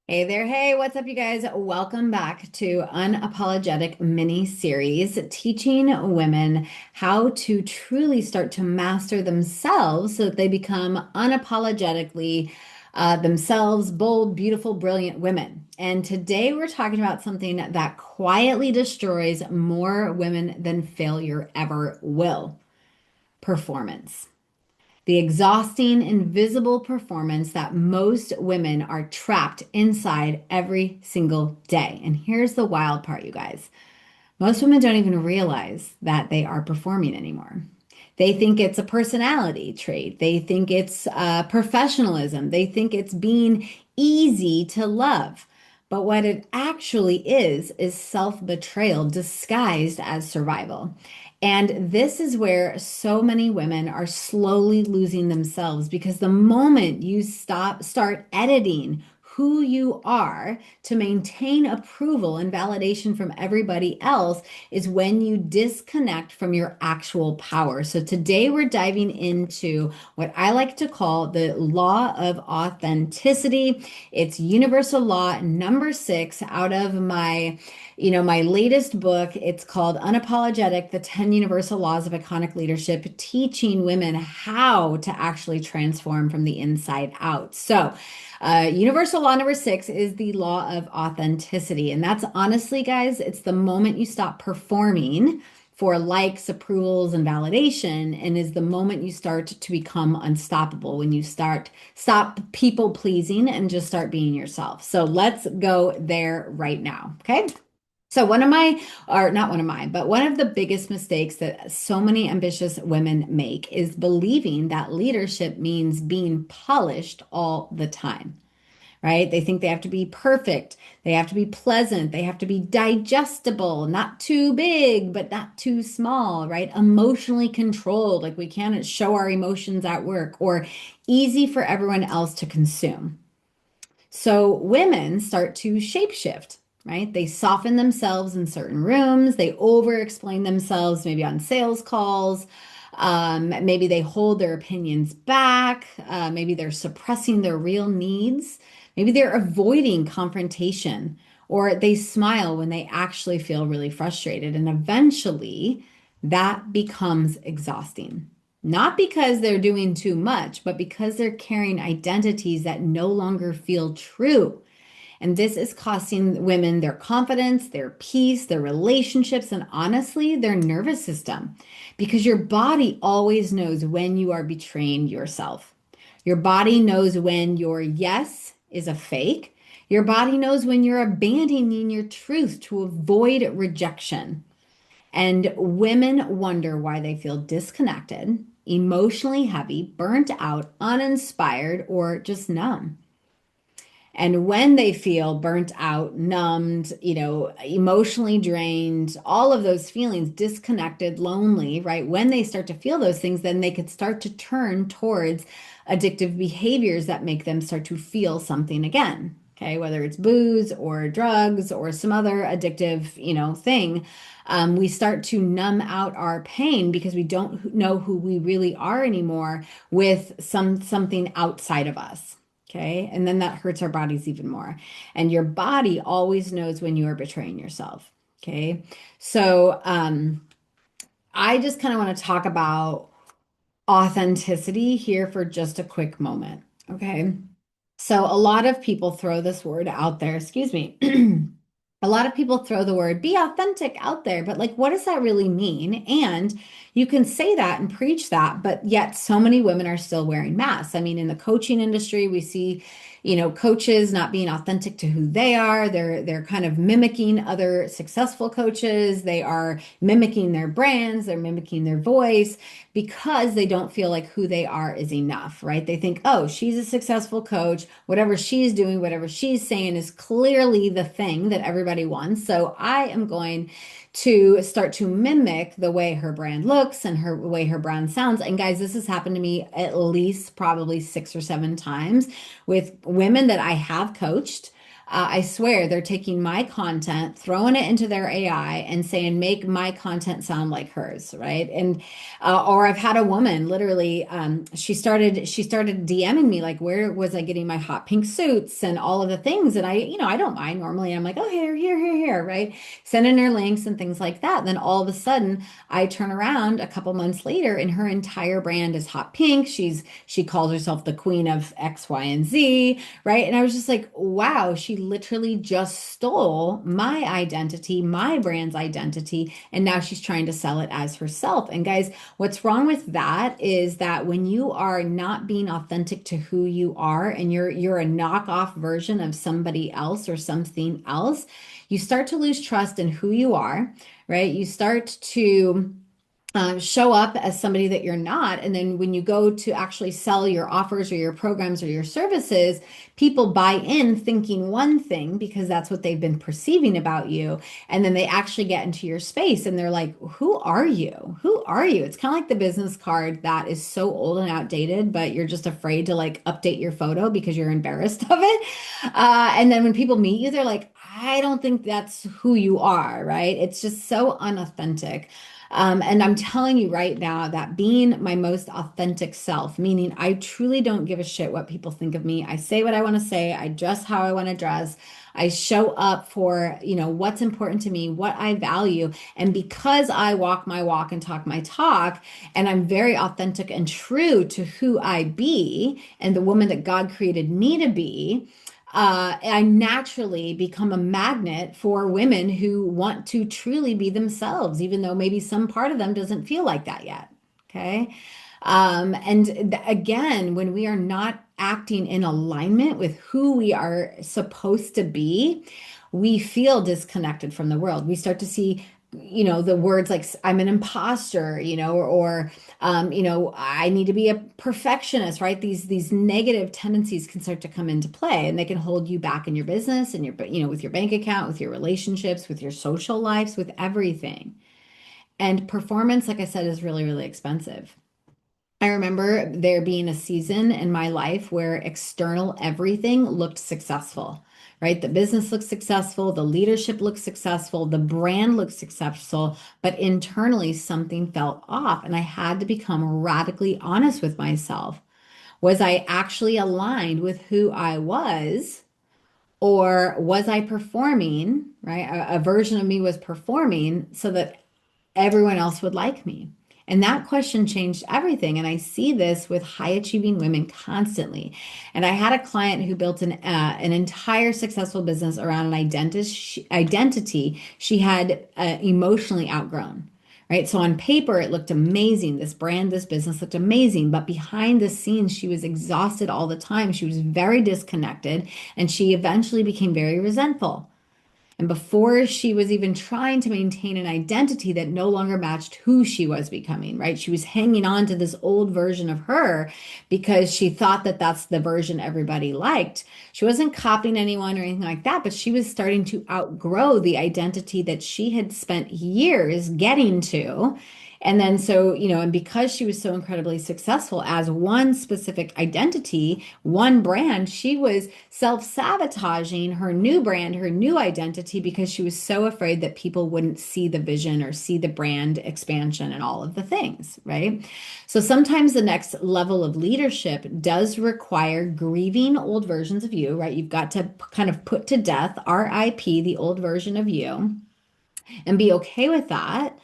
Hey there. Hey, what's up, you guys? Welcome back to Unapologetic mini series, teaching women how to truly start to master themselves so that they become unapologetically themselves, bold, beautiful, brilliant women. And today we're talking about something that quietly destroys more women than failure ever will: performance. The exhausting, invisible performance that most women are trapped inside every single day. And here's the wild part, you guys. Most women don't even realize that they are performing anymore. They think it's a personality trait. They think it's professionalism. They think it's being easy to love. But what it actually is self-betrayal disguised as survival. And this is where so many women are slowly losing themselves because the moment you start editing who you are to maintain approval and validation from everybody else is when you disconnect from your actual power. So today we're diving into what I like to call the law of authenticity. It's universal law number 6 out of my latest book. It's called Unapologetic: The 10 Universal Laws of Iconic Leadership, teaching women how to actually transform from the inside out. So, universal law number 6 is the law of authenticity. And that's honestly, guys, it's the moment you stop performing for likes, approvals, and validation, and is the moment you start to become unstoppable, when you stop people pleasing and just start being yourself. So let's go there right now. Okay. So one of the biggest mistakes that so many ambitious women make is believing that leadership means being polished all the time, right? They think they have to be perfect, they have to be pleasant, they have to be digestible, not too big, but not too small, right? Emotionally controlled, like we can't show our emotions at work, or easy for everyone else to consume. So women start to shapeshift, right? They soften themselves in certain rooms, they over explain themselves, maybe on sales calls. Maybe they hold their opinions back. Maybe they're suppressing their real needs. Maybe they're avoiding confrontation, or they smile when they actually feel really frustrated. And eventually that becomes exhausting. Not because they're doing too much, but because they're carrying identities that no longer feel true. And this is costing women their confidence, their peace, their relationships, and honestly, their nervous system. Because your body always knows when you are betraying yourself. Your body knows when your yes is a fake. Your body knows when you're abandoning your truth to avoid rejection. And women wonder why they feel disconnected, emotionally heavy, burnt out, uninspired, or just numb. And when they feel burnt out, numbed, emotionally drained, all of those feelings, disconnected, lonely, right? When they start to feel those things, then they could start to turn towards addictive behaviors that make them start to feel something again. Okay, whether it's booze or drugs or some other addictive, thing, we start to numb out our pain because we don't know who we really are anymore with something outside of us. Okay. And then that hurts our bodies even more. And your body always knows when you are betraying yourself. Okay. So, I just kind of want to talk about authenticity here for just a quick moment. Okay. So, a lot of people throw this word out there, excuse me. A lot of people throw the word be authentic out there, but like, what does that really mean? And you can say that and preach that, but yet so many women are still wearing masks. I mean, in the coaching industry, we see, coaches not being authentic to who they are. They're kind of mimicking other successful coaches. They are mimicking their brands, they're mimicking their voice because they don't feel like who they are is enough, right? They think, oh, she's a successful coach. Whatever she's doing, whatever she's saying is clearly the thing that everybody wants. So I am going to start to mimic the way her brand looks and her way her brand sounds. And guys, this has happened to me at least probably 6 or 7 times with women that I have coached. I swear they're taking my content, throwing it into their AI and saying, make my content sound like hers, right? And or I've had a woman literally, she started DMing me like, where was I getting my hot pink suits and all of the things? And I don't mind normally. I'm like, oh, here, right? Sending her links and things like that. Then all of a sudden, I turn around a couple months later, and her entire brand is hot pink. She calls herself the queen of X, Y, and Z, right? And I was just like, wow, she literally just stole my identity, my brand's identity, and now she's trying to sell it as herself. And guys, what's wrong with that is that when you are not being authentic to who you are and you're a knockoff version of somebody else or something else, you start to lose trust in who you are, right? You start to show up as somebody that you're not. And then when you go to actually sell your offers or your programs or your services, people buy in thinking one thing because that's what they've been perceiving about you. And then they actually get into your space and they're like, who are you? Who are you? It's kind of like the business card that is so old and outdated, but you're just afraid to like update your photo because you're embarrassed of it. And then when people meet you, they're like, I don't think that's who you are, right? It's just so unauthentic. And I'm telling you right now that being my most authentic self, meaning I truly don't give a shit what people think of me. I say what I want to say. I dress how I want to dress. I show up for, what's important to me, what I value. And because I walk my walk and talk my talk, and I'm very authentic and true to who I be and the woman that God created me to be, I naturally become a magnet for women who want to truly be themselves, even though maybe some part of them doesn't feel like that yet. Okay. Again, when we are not acting in alignment with who we are supposed to be, we feel disconnected from the world. We start to see, the words like I'm an imposter, or I need to be a perfectionist, right? These negative tendencies can start to come into play, and they can hold you back in your business and with your bank account, with your relationships, with your social lives, with everything. And performance, like I said, is really, really expensive. I remember there being a season in my life where external everything looked successful, right? The business looked successful, the leadership looked successful, the brand looked successful, but internally something felt off. And I had to become radically honest with myself. Was I actually aligned with who I was? Or was I performing, right? A version of me was performing so that everyone else would like me? And that question changed everything. And I see this with high achieving women constantly. And I had a client who built an entire successful business around an identity she had emotionally outgrown. Right. So on paper, it looked amazing. This brand, this business looked amazing. But behind the scenes, she was exhausted all the time. She was very disconnected. And she eventually became very resentful. And before she was even trying to maintain an identity that no longer matched who she was becoming, right? She was hanging on to this old version of her because she thought that that's the version everybody liked. She wasn't copying anyone or anything like that, but she was starting to outgrow the identity that she had spent years getting to. And then and because she was so incredibly successful as one specific identity, one brand, she was self-sabotaging her new brand, her new identity, because she was so afraid that people wouldn't see the vision or see the brand expansion and all of the things, right? So sometimes the next level of leadership does require grieving old versions of you, right? You've got to kind of put to death, RIP, the old version of you, and be okay with that.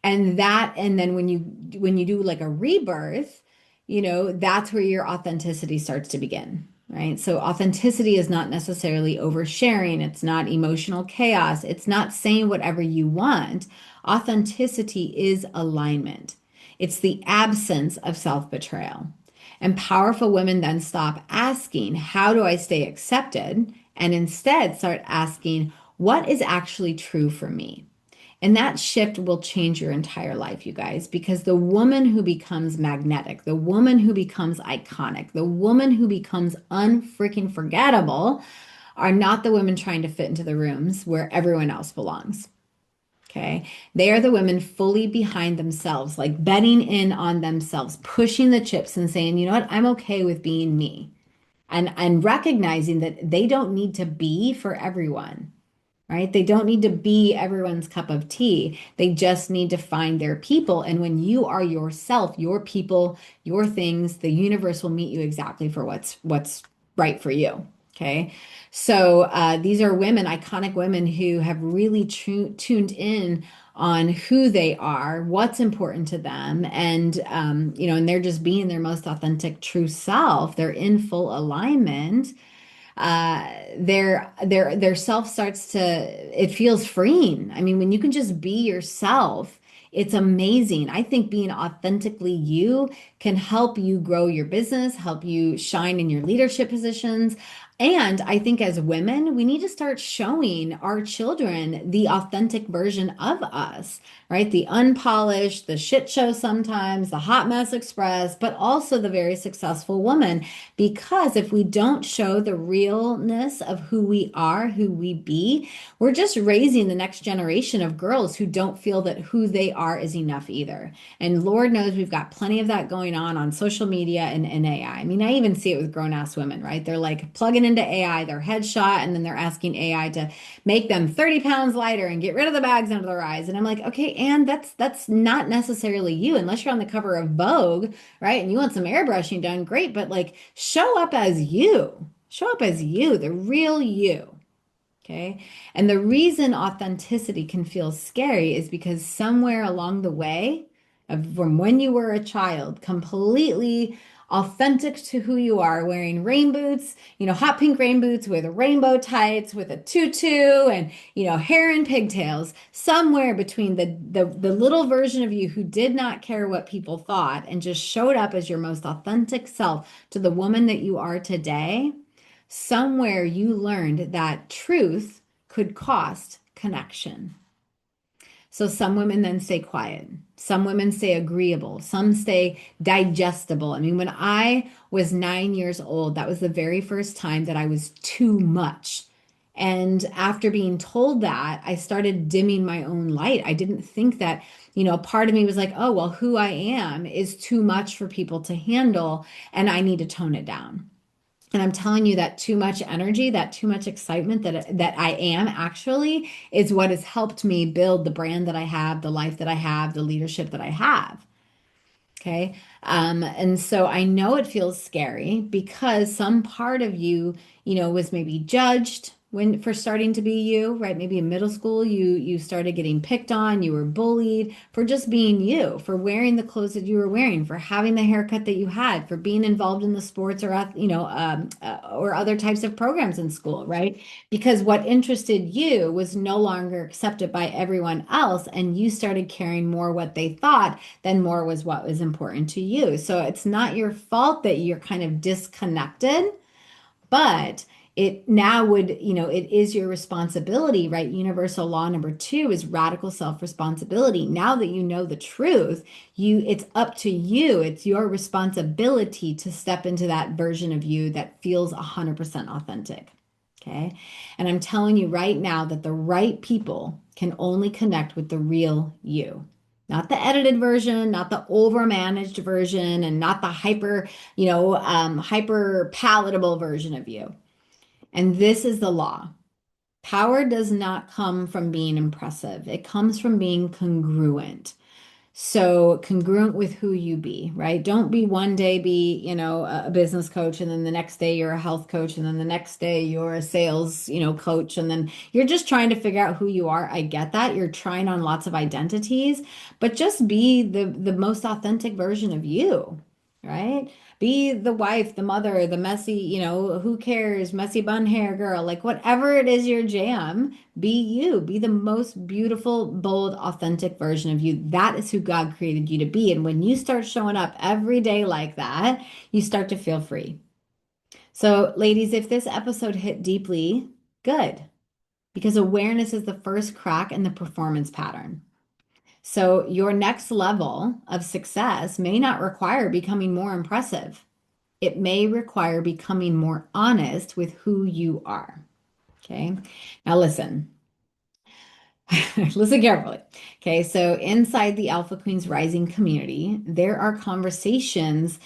And then when you do like a rebirth, that's where your authenticity starts to begin, right? So authenticity is not necessarily oversharing, it's not emotional chaos, it's not saying whatever you want. Authenticity is alignment. It's the absence of self-betrayal. And powerful women then stop asking, how do I stay accepted? And instead start asking, what is actually true for me? And that shift will change your entire life, you guys, because the woman who becomes magnetic, the woman who becomes iconic, the woman who becomes unfreaking forgettable are not the women trying to fit into the rooms where everyone else belongs. Okay. They are the women fully behind themselves, like betting in on themselves, pushing the chips and saying, you know what, I'm okay with being me. and recognizing that they don't need to be for everyone, right? They don't need to be everyone's cup of tea. They just need to find their people. And when you are yourself, your people, your things, the universe will meet you exactly for what's right for you. Okay. So these are women, iconic women who have really tuned in on who they are, what's important to them, and and they're just being their most authentic, true self. They're in full alignment. Their self starts to, it feels freeing. I mean, when you can just be yourself, it's amazing. I think being authentically you can help you grow your business, help you shine in your leadership positions. And I think as women, we need to start showing our children the authentic version of us, right? The unpolished, the shit show sometimes, the hot mess express, but also the very successful woman. Because if we don't show the realness of who we are, who we be, we're just raising the next generation of girls who don't feel that who they are is enough either. And Lord knows we've got plenty of that going on social media and AI. I mean, I even see it with grown ass women, right? They're like plugging into AI, their headshot, and then they're asking AI to make them 30 pounds lighter and get rid of the bags under their eyes. And I'm like, okay, and that's not necessarily you unless you're on the cover of Vogue, right? And you want some airbrushing done, great, but like show up as you. Show up as you, the real you. Okay. And the reason authenticity can feel scary is because somewhere along the way, from when you were a child, completely authentic to who you are, wearing rain boots, hot pink rain boots with rainbow tights, with a tutu and, hair and pigtails, somewhere between the little version of you who did not care what people thought and just showed up as your most authentic self to the woman that you are today. Somewhere you learned that truth could cost connection. So some women then stay quiet. Some women stay agreeable. Some stay digestible. I mean, when I was 9 years old, that was the very first time that I was too much. And after being told that, I started dimming my own light. I didn't think that, a part of me was like, oh, well, who I am is too much for people to handle, and I need to tone it down. And I'm telling you that too much energy, that too much excitement that I am actually is what has helped me build the brand that I have, the life that I have, the leadership that I have. Okay. And so I know it feels scary because some part of you, was maybe judged when for starting to be you, right? Maybe in middle school, you started getting picked on, you were bullied for just being you, for wearing the clothes that you were wearing, for having the haircut that you had, for being involved in the sports or or other types of programs in school, right? Because what interested you was no longer accepted by everyone else, and you started caring more what they thought than more was what was important to you. So it's not your fault that you're kind of disconnected, but it now would, it is your responsibility, right? Universal law number two is radical self-responsibility. Now that you know the truth, it's up to you. It's your responsibility to step into that version of you that feels 100% authentic. Okay. And I'm telling you right now that the right people can only connect with the real you. Not the edited version, not the overmanaged version, and not the hyper palatable version of you. And this is the law. Power does not come from being impressive. It comes from being congruent. So congruent with who you be, right? Don't be one day be, a business coach, and then the next day you're a health coach, and then the next day you're a sales, coach, and then you're just trying to figure out who you are. I get that. You're trying on lots of identities, but just be the most authentic version of you, right? Be the wife, the mother, the messy, who cares, messy bun hair girl, like whatever it is your jam, be you. Be the most beautiful, bold, authentic version of you. That is who God created you to be. And when you start showing up every day like that, you start to feel free. So, ladies, if this episode hit deeply, good, because awareness is the first crack in the performance pattern. So, your next level of success may not require becoming more impressive. It may require becoming more honest with who you are. Okay. Now, listen. Listen carefully. Okay, so inside the Alpha Queens Rising community, there are conversations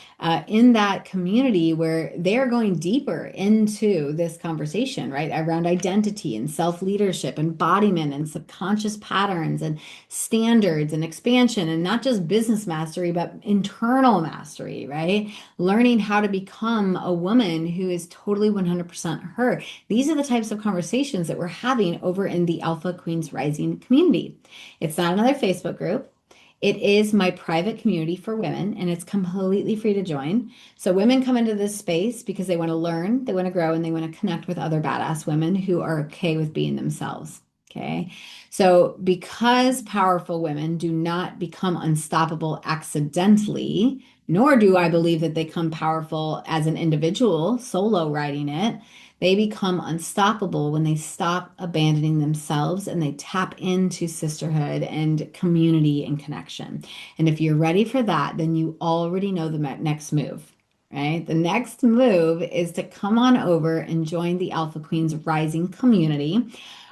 in that community where they're going deeper into this conversation, right? Around identity and self-leadership, embodiment and subconscious patterns and standards and expansion, and not just business mastery, but internal mastery, right? Learning how to become a woman who is totally 100% her. These are the types of conversations that we're having over in the Alpha Queens Rising community. It's not another Facebook group. It is my private community for women, and it's completely free to join. So, women come into this space because they want to learn, they want to grow, and they want to connect with other badass women who are okay with being themselves. Okay. So, because powerful women do not become unstoppable accidentally, nor do I believe that they become powerful as an individual, solo writing it. They become unstoppable when they stop abandoning themselves and they tap into sisterhood and community and connection. And if you're ready for that, then you already know the next move, right? The next move is to come on over and join the Alpha Queens Rising community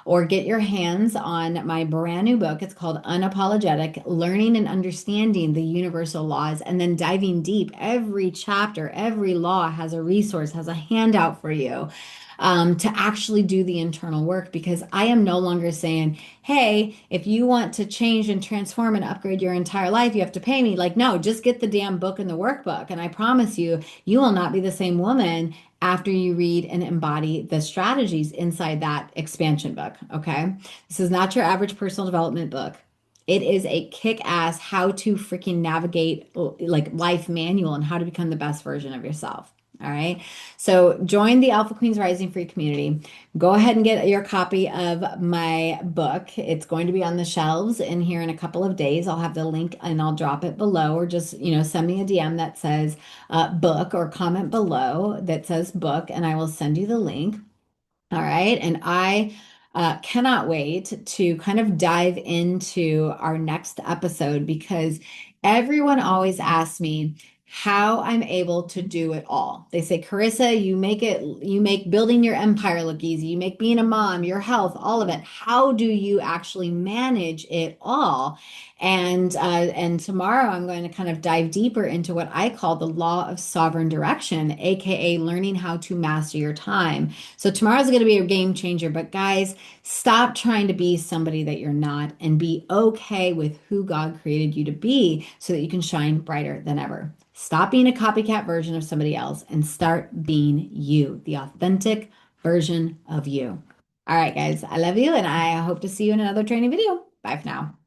or get your hands on my brand new book. It's called Unapologetic, Learning and Understanding the Universal Laws, and then diving deep. Every chapter, every law has a resource, has a handout for you to actually do the internal work because I am no longer saying, hey, if you want to change and transform and upgrade your entire life, you have to pay me. Like, no, just get the damn book and the workbook. And I promise you, you will not be the same woman after you read and embody the strategies inside that expansion book. Okay. This is not your average personal development book. It is a kick-ass how to freaking navigate like life manual and how to become the best version of yourself. All right. So join the Alpha Queens Rising Free community. Go ahead and get your copy of my book. It's going to be on the shelves in here in a couple of days. I'll have the link and I'll drop it below, or just, send me a DM that says book, or comment below that says book, and I will send you the link. All right. And I cannot wait to kind of dive into our next episode because everyone always asks me how I'm able to do it all. They say, Carissa, you make building your empire look easy. You make being a mom, your health, all of it. How do you actually manage it all? And tomorrow I'm going to kind of dive deeper into what I call the law of sovereign direction, aka learning how to master your time. So tomorrow's going to be a game changer, but guys, stop trying to be somebody that you're not and be okay with who God created you to be so that you can shine brighter than ever. Stop being a copycat version of somebody else and start being you, the authentic version of you. All right, guys, I love you and I hope to see you in another training video. Bye for now.